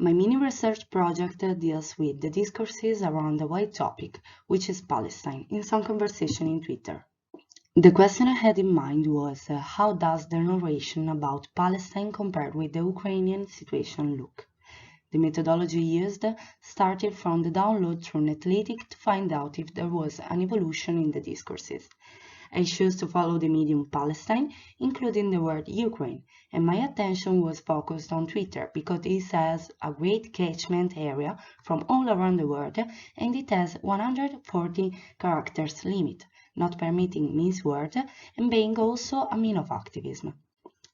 My mini research project deals with the discourses around a wide topic, which is Palestine, in some conversation in Twitter. The question I had in mind was how does the narration about Palestine compare with the Ukrainian situation look? The methodology used started from the download through Netlytic to find out if there was an evolution in the discourses. I chose to follow the medium Palestine, including the word Ukraine, and my attention was focused on Twitter because it has a great catchment area from all around the world and it has 140 characters limit, not permitting miswords and being also a mean of activism.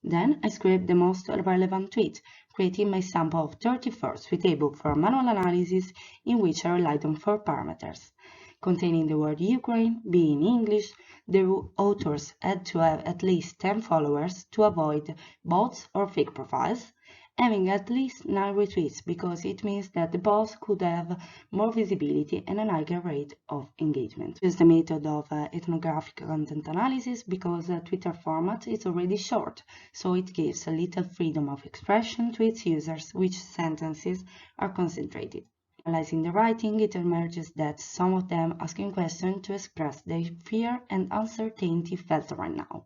Then I scraped the most relevant tweets, creating my sample of 34 tweetable for manual analysis in which I relied on 4 parameters. Containing the word Ukraine, being English, the authors had to have at least 10 followers to avoid bots or fake profiles, having at least 9 retweets because it means that the post could have more visibility and a higher rate of engagement. Use the method of ethnographic content analysis because the Twitter format is already short, so it gives a little freedom of expression to its users which sentences are concentrated. Analyzing the writing, it emerges that some of them asking questions to express their fear and uncertainty felt right now.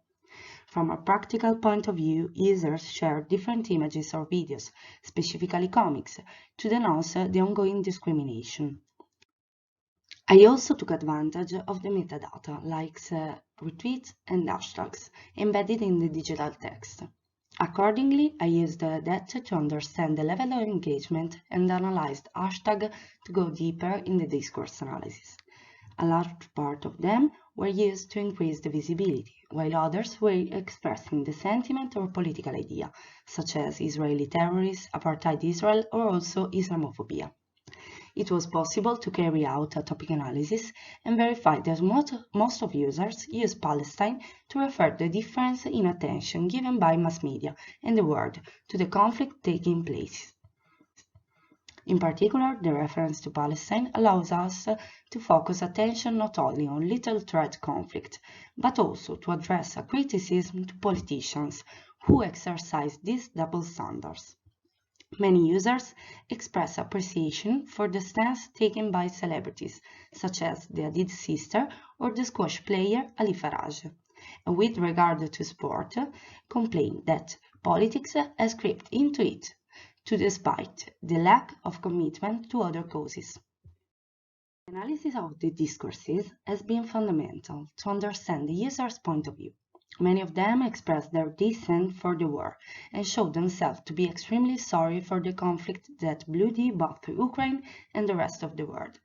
From a practical point of view, users share different images or videos, specifically comics, to denounce the ongoing discrimination. I also took advantage of the metadata, likes, retweets, and hashtags, embedded in the digital text. Accordingly, I used that to understand the level of engagement and analyzed hashtags to go deeper in the discourse analysis. A large part of them were used to increase the visibility, while others were expressing the sentiment or political idea, such as Israeli terrorists, apartheid Israel, or also Islamophobia. It was possible to carry out a topic analysis and verify that most of users use Palestine to refer the difference in attention given by mass media and the world to the conflict taking place. In particular, the reference to Palestine allows us to focus attention not only on little threat conflict, but also to address a criticism to politicians who exercise these double standards. Many users express appreciation for the stance taken by celebrities, such as the Hadid sister or the squash player Ali Faraj, and with regard to sport, complain that politics has crept into it, despite the lack of commitment to other causes. The analysis of the discourses has been fundamental to understand the user's point of view. Many of them express their dissent for the war and show themselves to be extremely sorry for the conflict that bloodied both Ukraine and the rest of the world.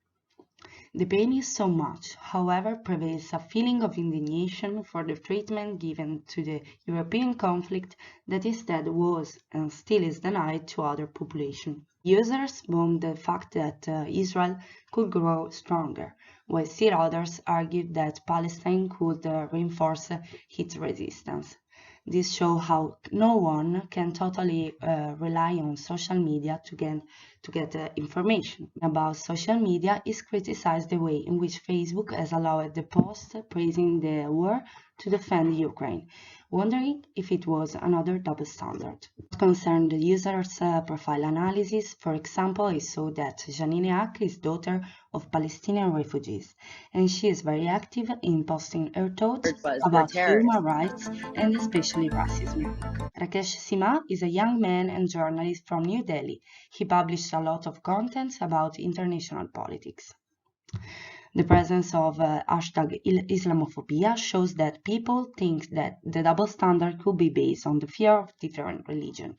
The pain is so much, however, prevails a feeling of indignation for the treatment given to the European conflict that instead was and still is denied to other populations. Users bemoan the fact that Israel could grow stronger, while still others argued that Palestine could reinforce its resistance. This shows how no one can totally rely on social media to get information. About social media is criticized the way in which Facebook has allowed the post praising the war to defend Ukraine, wondering if it was another double standard. What concerned the user's profile analysis, for example, I saw that Janine Ak is daughter of Palestinian refugees, and she is very active in posting her thoughts about human rights and especially racism. Rakesh Sima is a young man and journalist from New Delhi. He published a lot of content about international politics. The presence of hashtag Islamophobia shows that people think that the double standard could be based on the fear of different religion.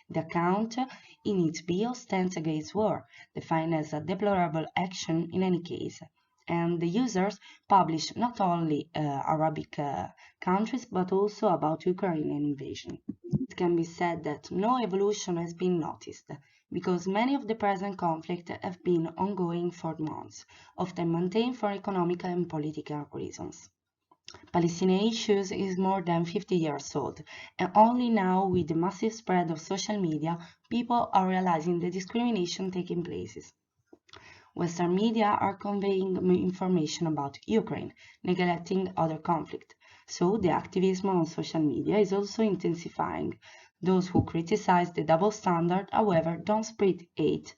The account in its bio stands against war, defined as a deplorable action in any case, and the users publish not only Arabic countries but also about Ukrainian invasion. It can be said that no evolution has been noticed, because many of the present conflicts have been ongoing for months, often maintained for economic and political reasons. Palestinian issues is more than 50 years old, and only now, with the massive spread of social media, people are realizing the discrimination taking place. Western media are conveying information about Ukraine, neglecting other conflicts, so the activism on social media is also intensifying. Those who criticize the double standard, however, don't spread hate.